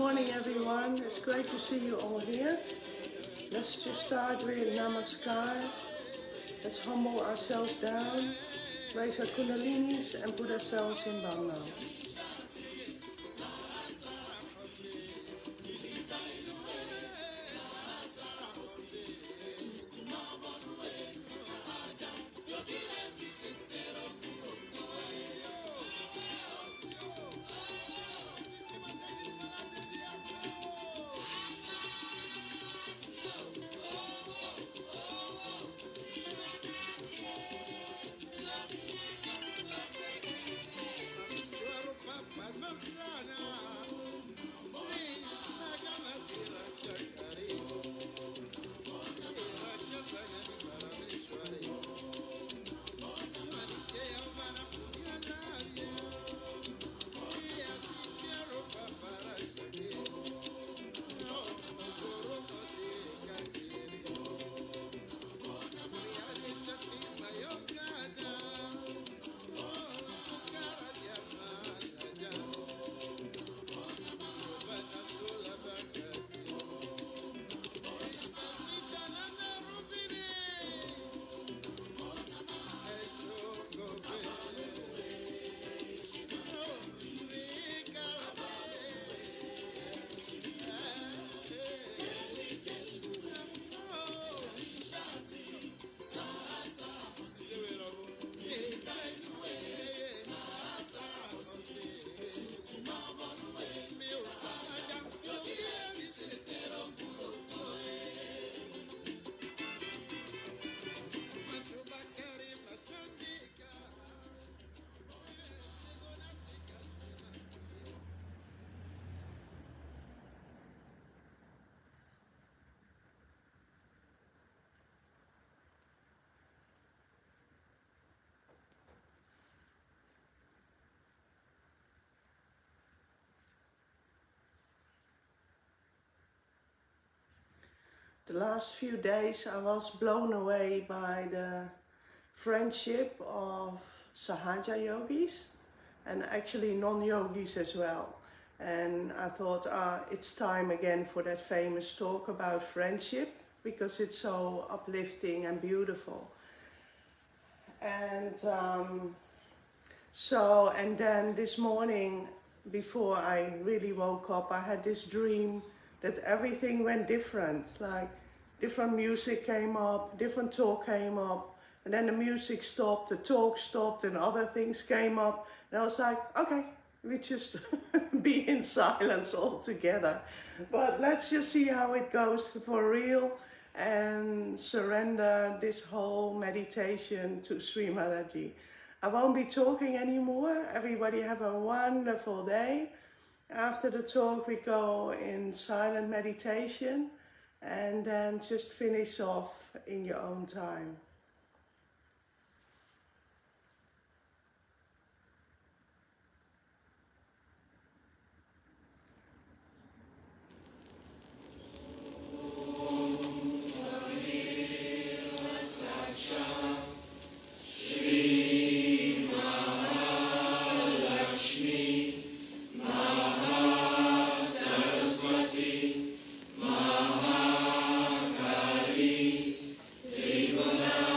morning, everyone. It's great to see you all here. Let's just start with Namaskar. Let's humble ourselves down, raise our kundalinis, and put ourselves in Bhangra. The last few days I was blown away by the friendship of Sahaja yogis and actually non-yogis as well. And I thought, it's time again for that famous talk about friendship because it's so uplifting and beautiful. And and then this morning, before I really woke up, I had this dream that everything went different, like different music came up, different talk came up, and then the music stopped, the talk stopped, and other things came up, and I was like, okay, we just be in silence all together. But let's just see how it goes for real and surrender this whole meditation to Sri Mataji. I won't be talking anymore. Everybody have a wonderful day. After the talk, we go in silent meditation and then just finish off in your own time. Tribuna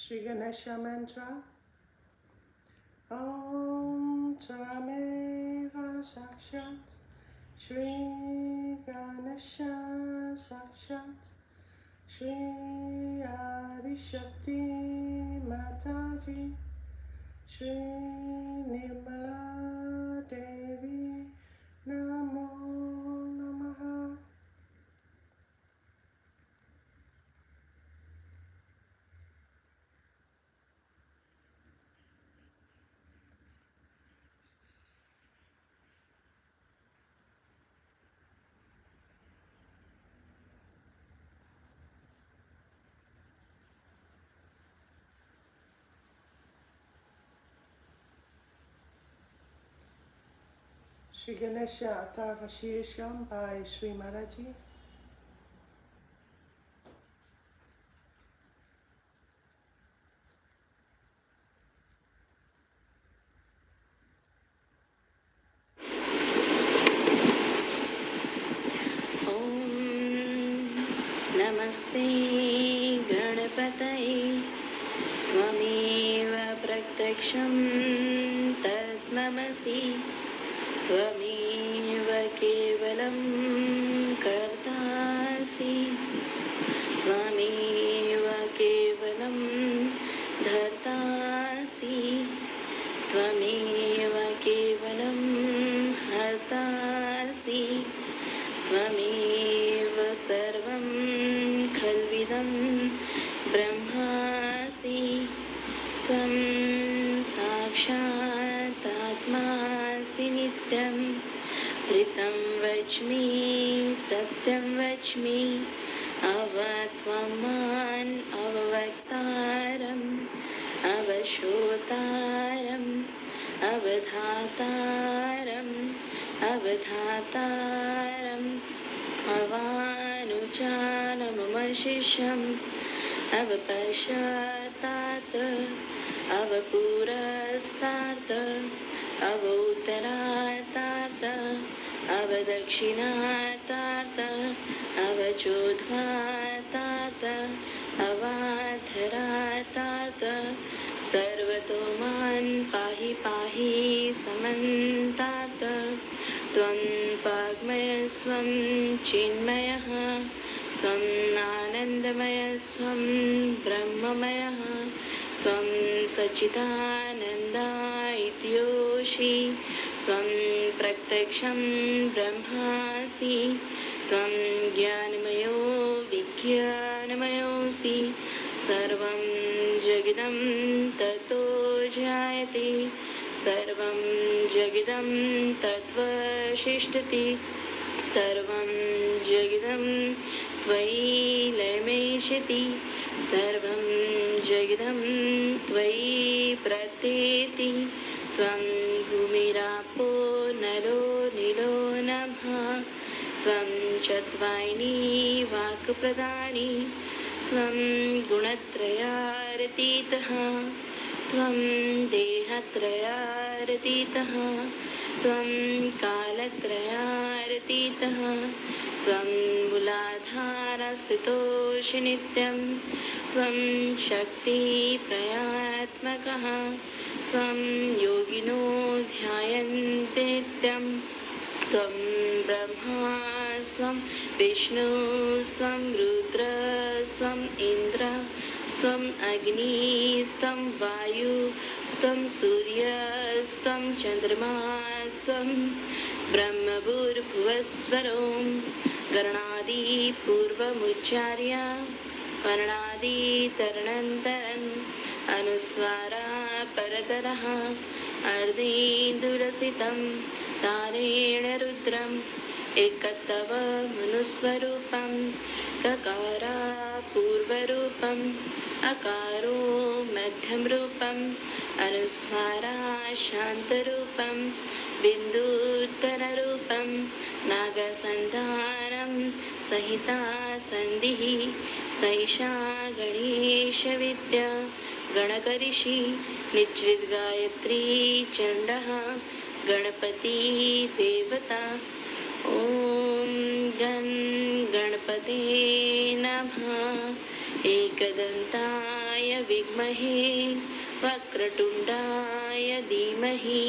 Shri Ganesha mantra. Om Tvameva Sakshat Shri Ganesha Sakshat Shri Adi Shakti Mataji Shri Nirmala Devi Namo Namaha. Shri Ganesha Atava Shirsham by Sri Maraji. नमस्ते गणपतये त्वमेव प्रत्यक्षं तत्त्वमसि त्वमेव केवलं कर्तासि त्वमेव केवलं धर्तासि त्वमेव केवलं हर्तासि त्वमेव सर्वं खल्विदं ब्रह्मासि त्वं साक्षात् आत्मासि नित्यं ऋतं वच्मि सत्यं वच्मि अवत्वं मान् अववक्तारम् अवश्रोतारम् अवधातारम् अवधातारम् अवानुचानमम शिष्यम् अवपश्चातात् अवपुरस्तात् अवोत्तरातात् अवदक्षिणातात् अवचोद्ध्वातात् अवाधरातात् सर्वतो मां पाहि पाहि समन्तात् त्वं वाङ्मयस्वं चिन्मयः त्वं आनन्दमयस्वं ब्रह्ममयः त्वं सच्चिदानन्दा इत्योषि त्वं प्रत्यक्षं ब्रह्मासि त्वं ज्ञानमयो विज्ञानमयोऽसि सर्वं जगदं ततो जायते सर्वं जगदं तद्वशिष्ठति सर्वं जगदं त्वयि लयमेष्यति सर्वं जगदं त्वयि प्रत्येति त्वं भूमिरापो नलो नीलो नभः त्वं चत्वारिणी वाक्प्रदानी त्वं गुणत्रयारतीतः त्वं देहत्रयारतीतः त्वं कालत्रयारतीतः त्वं मूलाधारस्थितोषि नित्यं त्वं शक्तिप्रयात्मकः त्वं योगिनो ध्यायन्ति नित्यं त्वं ब्रह्मास्त्वं विष्णुस्त्वं रुद्रस्त्वम् इन्द्रस्त्वम् अग्निस्त्वं वायुस्त्वं सूर्यस्त्वं चन्द्रमास्त्वं ब्रह्मभूर्भुवस्वरों गणादिपूर्वमुच्चार्य वर्णादितरणन्तरन् अनुस्वारा परतरः अर्धेन्दुरसितं तारेण रुद्रम् एकत्वमनुस्वरूपं ककारा पूर्वरूपम् अकारो मध्यम रूपम् अनुस्वारा शान्तरूपं बिन्दुत्तररूपं नागसन्धानं सहिता सन्धिः सैषा गणेशविद्या गणकरिषि निश्चिद्गायत्री चण्डः गणपति देवता ॐ गणपते नमः एकदन्ताय विद्महे वक्रतुण्डाय धीमहि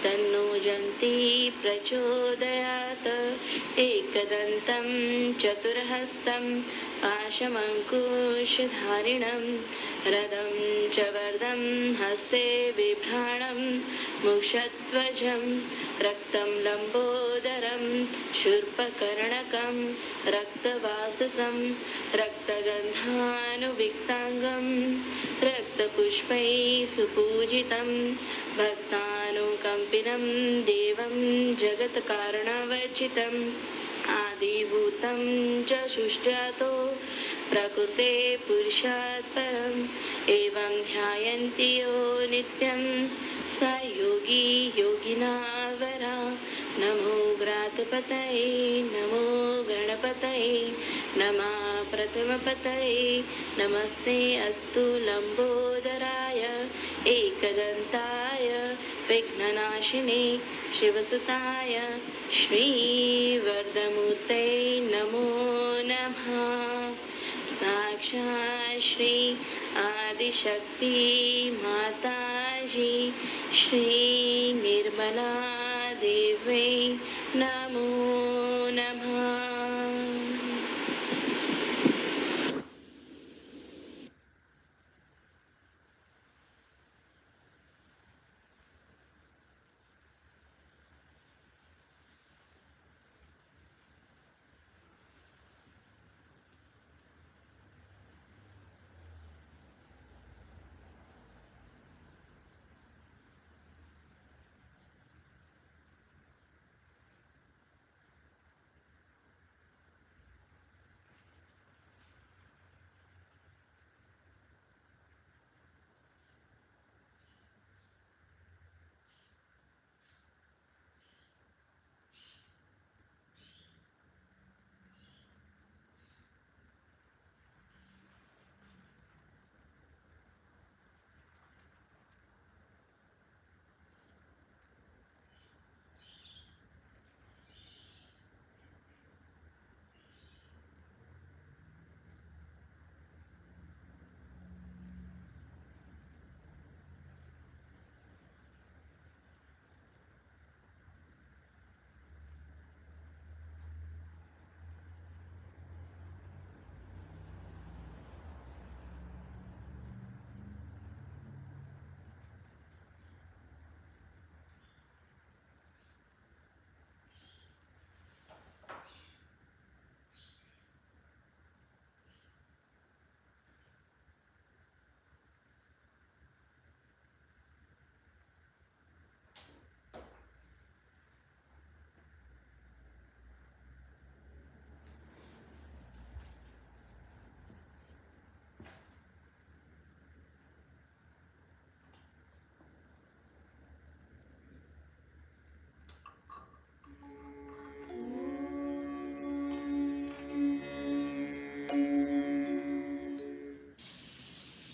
तन्नो जन्ति प्रचोदयात् एकदन्तं चतुर्हस्तं पाशमङ्कुशधारिणं रदं च वरदं हस्ते बिभ्राणं मुषध्वजं रक्तं लम्बोदरं शूर्पकर्णकं रक्तवाससं रक्तगन्धानुविक्ताङ्गं रक्तपुष्पैः सुपूजितं भक्तानुकम्पिनं देवं जगत्कारणवर्जितम् आदिभूतं च सृष्ट्यातो प्रकृते पुरुषात् परम् एवं ध्यायन्ति यो नित्यं स योगी योगिनावरा नमो ग्रातपतये नमो गणपतये नमः प्रथमपतये नमस्ते अस्तु लम्बोदराय एकदन्ताय विघ्ननाशिने शिवसुताय श्रीवरदमूर्ते नमो नमः साक्षात् श्री आदिशक्ति माताजी श्री निर्मला देवी नमो नमः.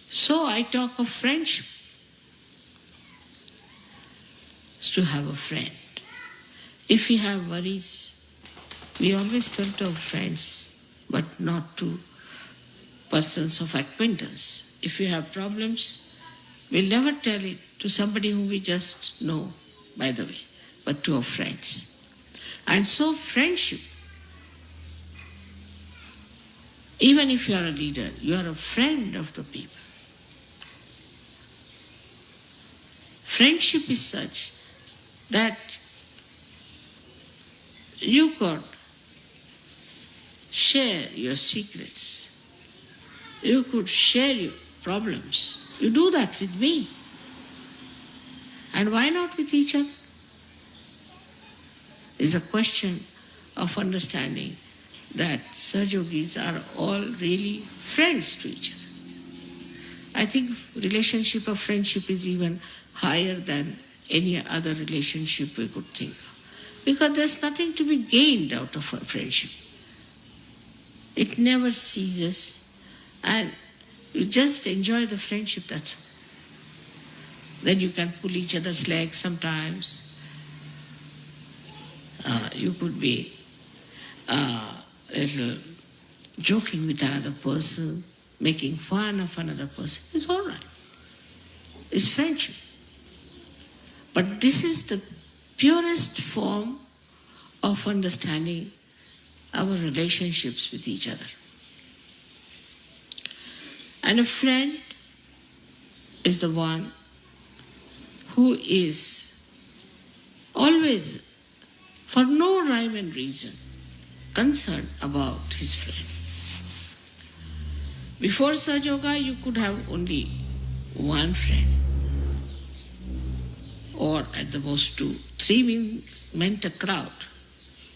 So I talk of friendship. To have a friend. If we have worries, we always turn to our friends, but not to persons of acquaintance. If we have problems, we'll never tell it to somebody whom we just know, by the way, but to our friends. And so friendship, even if you are a leader, you are a friend of the people. Friendship is such that you could share your secrets. You could share your problems. You do that with me. And why not with each other? It's a question of understanding that Sahajogis are all really friends to each other. I think relationship of friendship is even higher than any other relationship we could think of. Because there's nothing to be gained out of a friendship. It never ceases and you just enjoy the friendship, that's all. Then you can pull each other's legs sometimes. You could be a little joking with another person. making fun of another person is all right. It's friendship. But this is the purest form of understanding our relationships with each other. And a friend is the one who is always, for no rhyme and reason, concerned about his friend. Before Sahaja Yoga, you could have only one friend, or at the most two. Three meant a crowd.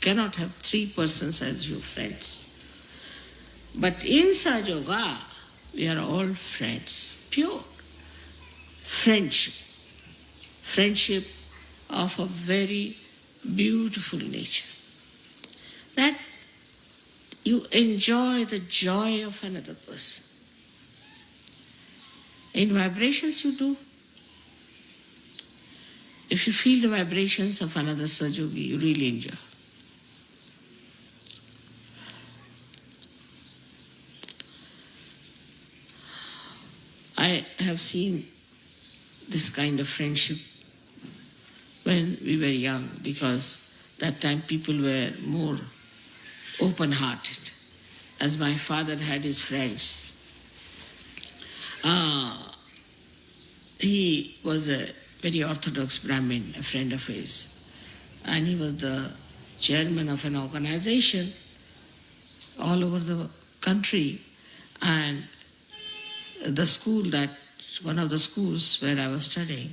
Cannot have three persons as your friends. But in Sahaja Yoga, we are all friends, pure friendship. Friendship of a very beautiful nature. That you enjoy the joy of another person. In vibrations you do. If you feel the vibrations of another Sahaja Yogi, you really enjoy. I have seen this kind of friendship when we were young, because that time people were more open-hearted. As my father had his friends, he was a very orthodox Brahmin, a friend of his, and he was the chairman of an organization all over the country, and the school one of the schools where I was studying,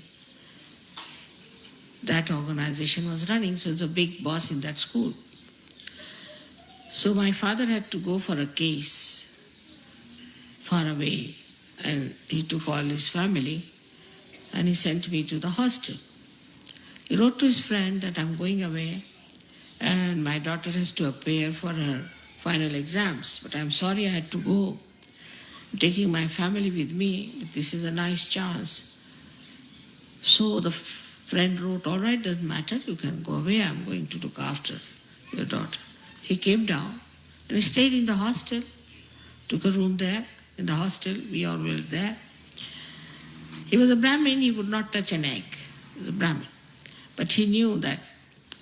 that organization was running, so it's a big boss in that school. So my father had to go for a case far away, and he took all his family and he sent me to the hostel. He wrote to his friend that I'm going away and my daughter has to appear for her final exams, but I'm sorry I had to go. I'm taking my family with me, but this is a nice chance. So the friend wrote, all right, doesn't matter, you can go away, I'm going to look after your daughter. He came down and he stayed in the hostel, took a room there in the hostel, we all were there. He was a Brahmin, he would not touch an egg. He was a Brahmin. But he knew that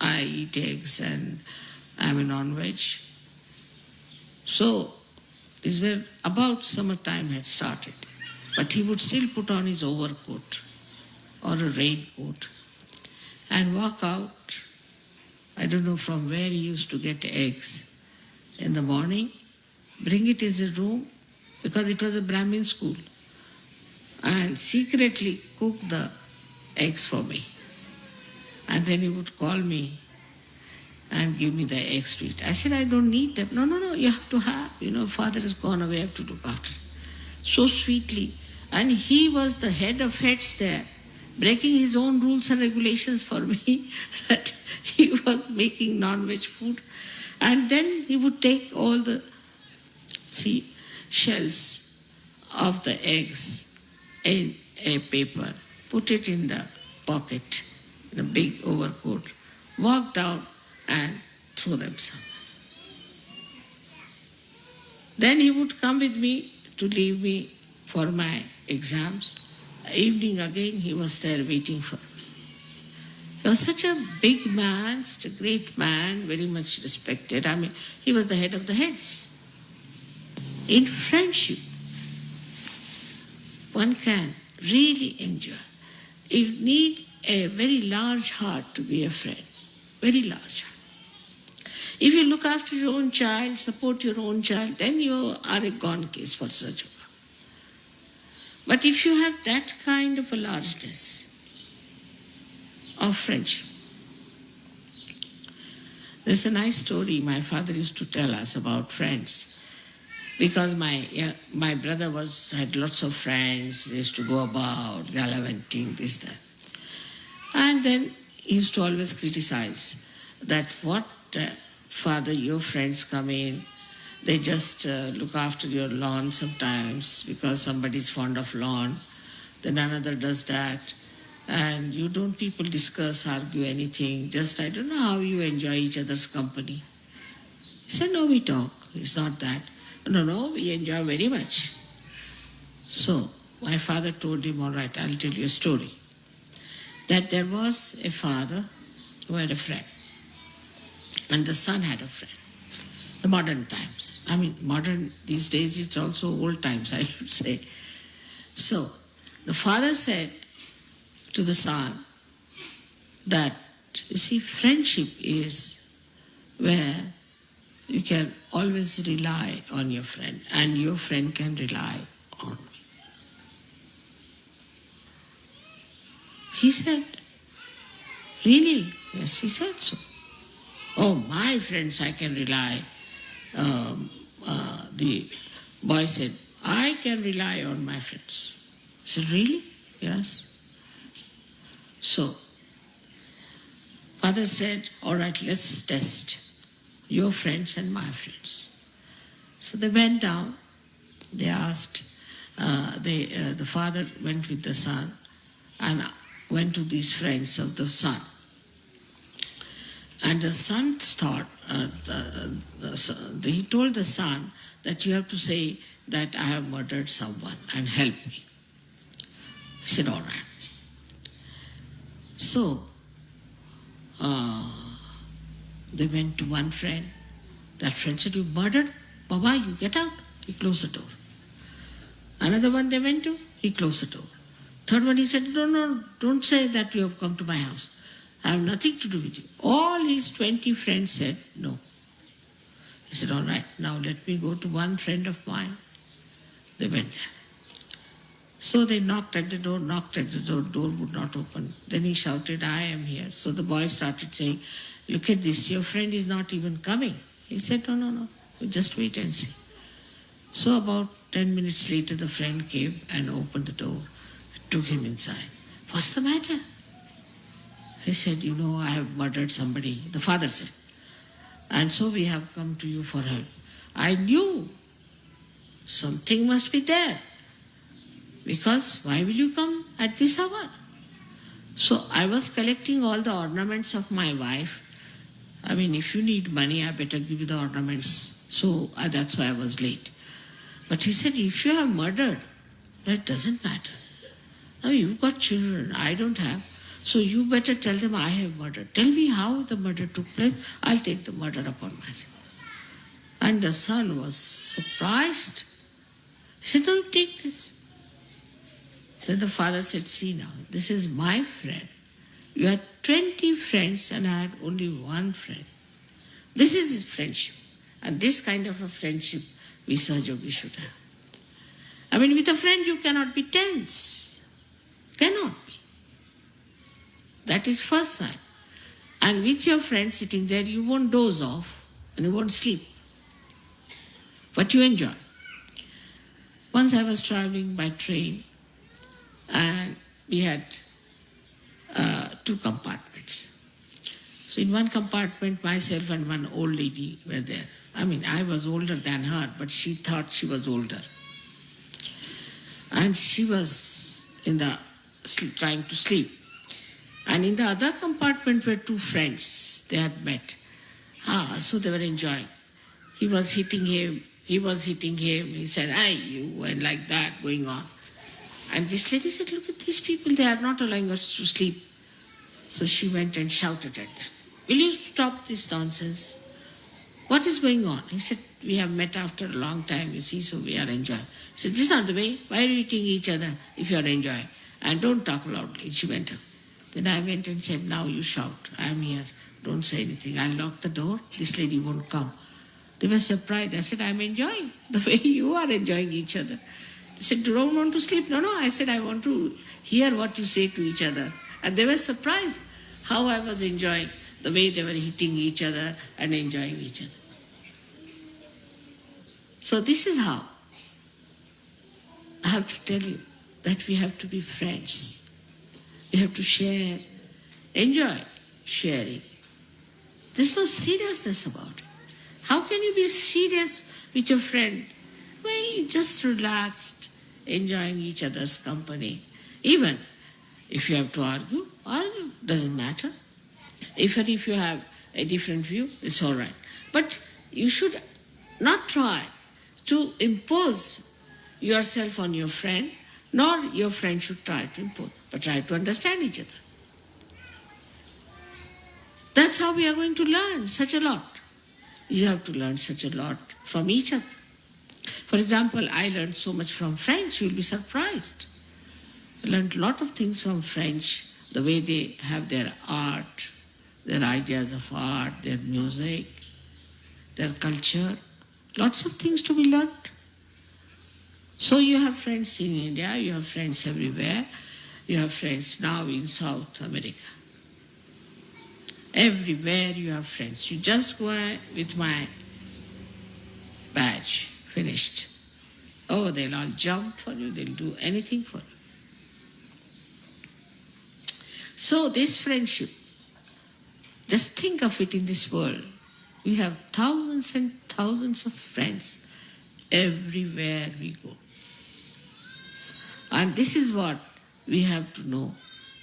I eat eggs and I'm a non-veg. So, this were about summertime had started. But he would still put on his overcoat or a raincoat and walk out. I don't know from where he used to get eggs in the morning, bring it in his room, because it was a Brahmin school, and secretly cook the eggs for me. And then he would call me and give me the eggs to eat. I said, I don't need them. No, you have to have. Father has gone away, I have to look after. So sweetly. And he was the head of heads there, breaking his own rules and regulations for me, that he was making non-veg food. And then he would take all the shells of the eggs in a paper, put it in the pocket, in a big overcoat, walk down and throw them somewhere. Then he would come with me to leave me for my exams. Evening again, he was there waiting for me. He was such a big man, such a great man, very much respected. He was the head of the heads. In friendship, one can really enjoy. You need a very large heart to be a friend, very large heart. If you look after your own child, support your own child, then you are a gone case for Sahaja Yoga. But if you have that kind of a largeness of friendship, there's a nice story my father used to tell us about friends. Because my brother had lots of friends, they used to go about, gallivanting, this, that. And then he used to always criticize that father, your friends come in, they just look after your lawn sometimes because somebody's fond of lawn, then another does that, and you don't people discuss, argue anything, just I don't know how you enjoy each other's company. He said, no, we talk, it's not that. No, we enjoy very much. So my father told him, all right, I'll tell you a story. That there was a father who had a friend, and the son had a friend. The modern times. I mean, modern these days, it's also old times, I should say. So the father said to the son that, you see, friendship is where you can always rely on your friend, and your friend can rely on me. He said, really? Yes, he said so. Oh, my friends, I can rely. The boy said, I can rely on my friends. He said, really? Yes. So, father said, all right, let's test your friends and my friends. So they went down. They asked, the father went with the son and went to these friends of the son. And the son thought, he told the son that you have to say that I have murdered someone and help me. He said, all right. So, they went to one friend. That friend said, you murdered? Baba, you get out. He closed the door. Another one they went to, he closed the door. Third one, he said, no, don't say that you have come to my house. I have nothing to do with you. All his 20 friends said no. He said, all right, now let me go to one friend of mine. They went there. So they knocked at the door, door would not open. Then he shouted, I am here. So the boy started saying, look at this, your friend is not even coming. He said, no, just wait and see. So about 10 minutes later, the friend came and opened the door, took him inside. What's the matter? He said, I have murdered somebody. The father said, and so we have come to you for help. I knew something must be there. Because why will you come at this hour? So I was collecting all the ornaments of my wife. I mean, if you need money, I better give you the ornaments. So that's why I was late. But he said, if you have murdered, that doesn't matter. Now you've got children, I don't have. So you better tell them I have murdered. Tell me how the murder took place. I'll take the murder upon myself. And the son was surprised. He said, no, you take this. Then the father said, see now, this is my friend. You had 20 friends and I had only one friend. This is his friendship. And this kind of a friendship we Sahaja-yogi should have. I mean, with a friend you cannot be tense. Cannot be. That is first sign. And with your friend sitting there, you won't doze off and you won't sleep. But you enjoy. Once I was traveling by train and we had 2 compartments. So in one compartment, myself and one old lady were there. I mean, I was older than her, but she thought she was older. And she was trying to sleep. And in the other compartment were 2 friends. They had met. So they were enjoying. He was hitting him. He was hitting him. He said, "Hey, you," and like that going on. And this lady said, "Look at these people. They are not allowing us to sleep." So she went and shouted at them, "Will you stop this nonsense? What is going on?" He said, "We have met after a long time, you see, so we are enjoying." He said, "This is not the way. Why are you hitting each other if you are enjoying? And don't talk loudly." She went up. Then I went and said, "Now you shout. I am here. Don't say anything. I'll lock the door. This lady won't come." They were surprised. I said, "I'm enjoying the way you are enjoying each other." They said, "Do you want to sleep?" No. I said, "I want to hear what you say to each other." And they were surprised how I was enjoying the way they were hitting each other and enjoying each other. So this is how I have to tell you that we have to be friends. We have to share, enjoy sharing. There's no seriousness about it. How can you be serious with your friend when you just relaxed, enjoying each other's company? Even if you have to argue, doesn't matter. Even if you have a different view, it's all right. But you should not try to impose yourself on your friend, nor your friend should try to impose, but try to understand each other. That's how we are going to learn such a lot. You have to learn such a lot from each other. For example, I learned so much from French, you'll be surprised. I learned a lot of things from French, the way they have their art, their ideas of art, their music, their culture, lots of things to be learned. So you have friends in India, you have friends everywhere, you have friends now in South America. Everywhere you have friends. You just go with my badge, finished. Oh, they'll all jump for you, they'll do anything for you. So this friendship, just think of it in this world. We have thousands and thousands of friends everywhere we go. And this is what we have to know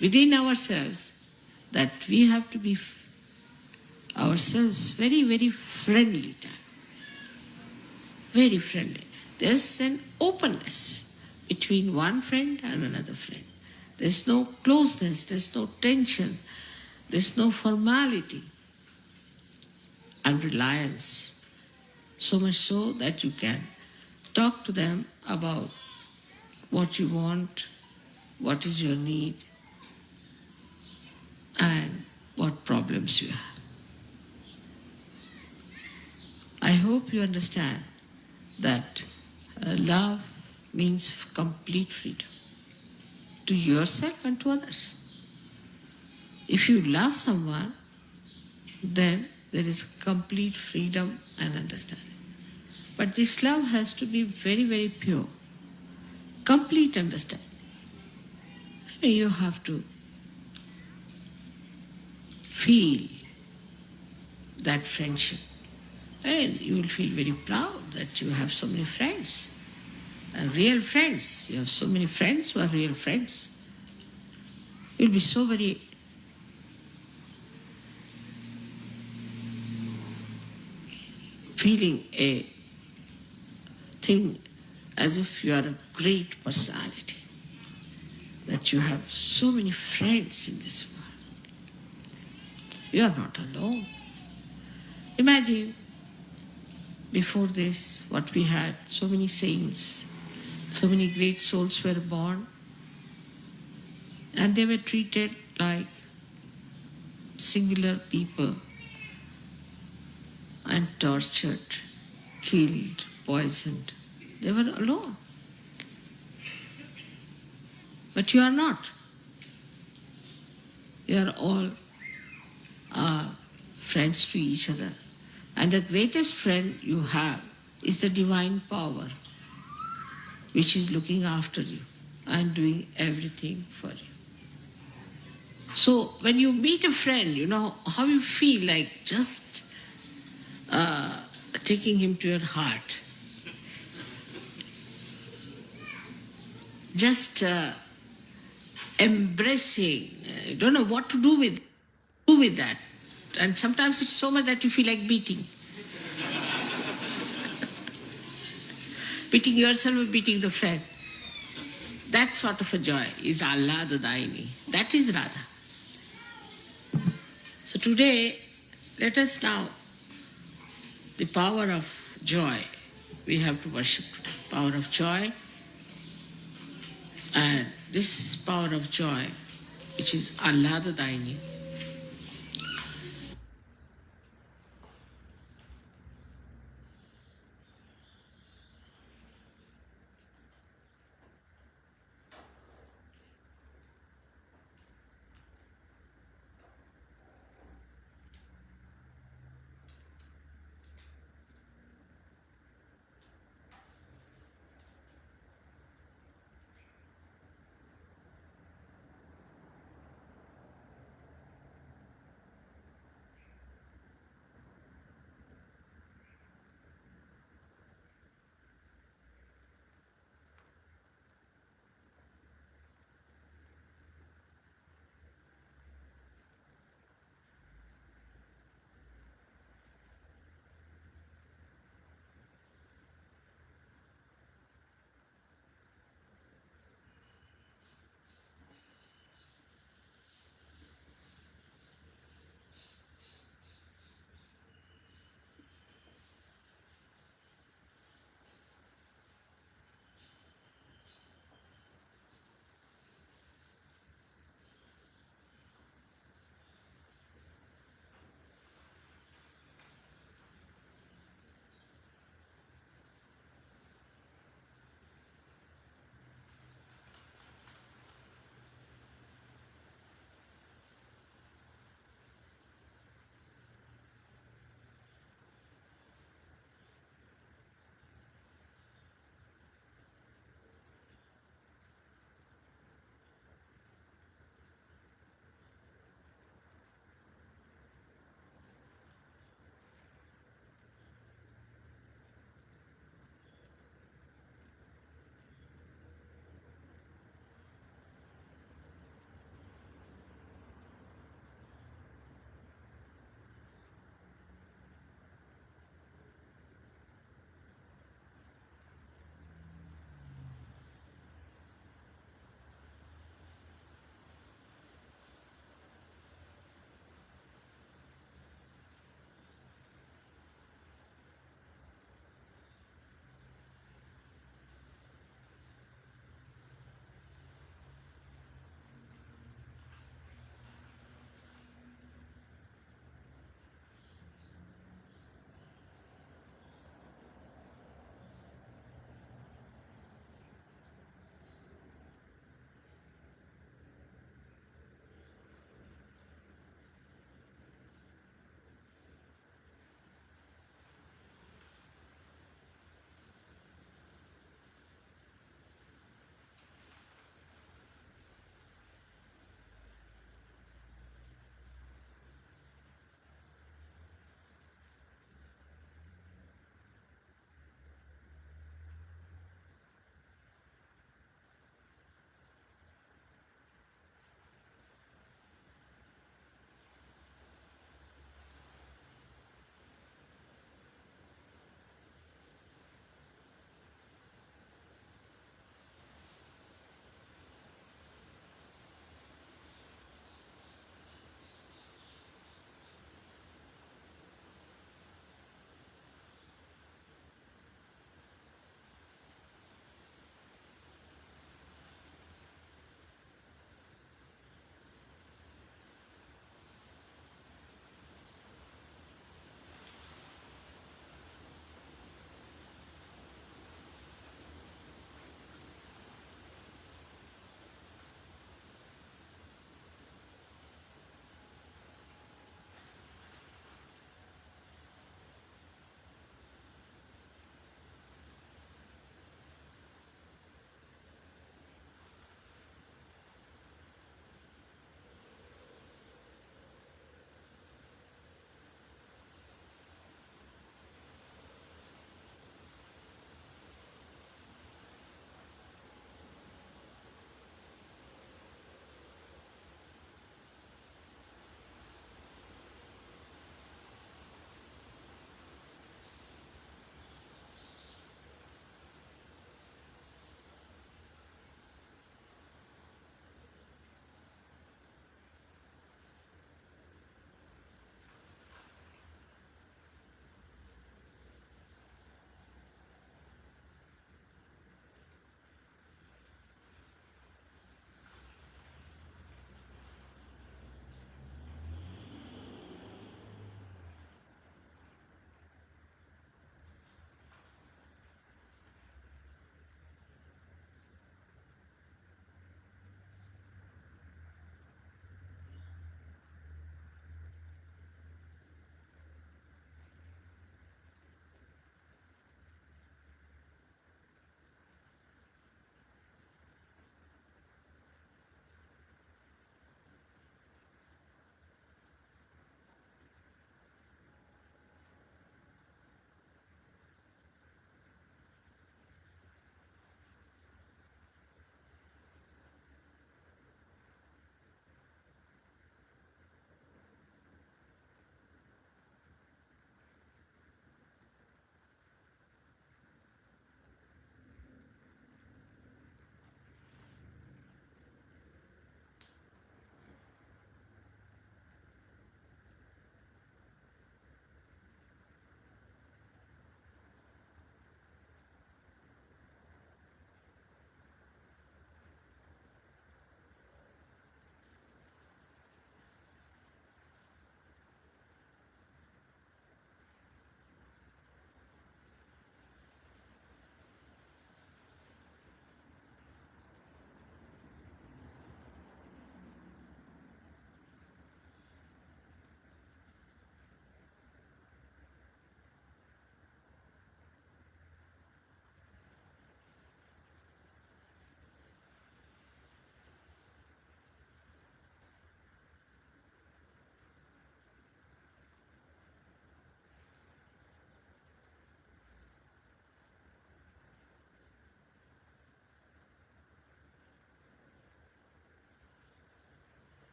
within ourselves, that we have to be ourselves very, very friendly type. Very friendly. There's an openness between one friend and another friend. There's no closeness, there's no tension, there's no formality and reliance. So much so that you can talk to them about what you want, what is your need, and what problems you have. I hope you understand that love means complete freedom to yourself and to others. If you love someone, then there is complete freedom and understanding. But this love has to be very, very pure. Complete understanding. You have to feel that friendship. And you will feel very proud that you have so many friends. And real friends. You have so many friends who are real friends. You'll be so very feeling a thing as if you are a great personality, that you have so many friends in this world. You are not alone. Imagine before this what we had, so many saints, so many great souls were born, and they were treated like singular people and tortured, killed, poisoned. They were alone. But you are not. You are all friends to each other. And the greatest friend you have is the divine power, which is looking after you and doing everything for you. So when you meet a friend, you know how you feel, like just taking him to your heart. Just embracing, you don't know what to do with that. And sometimes it's so much that you feel like beating. Beating yourself or beating the friend. That sort of a joy is Ahladadaini. That is Radha. So today, let us now, the power of joy, we have to worship today. Power of joy. And this power of joy, which is Ahladadaini,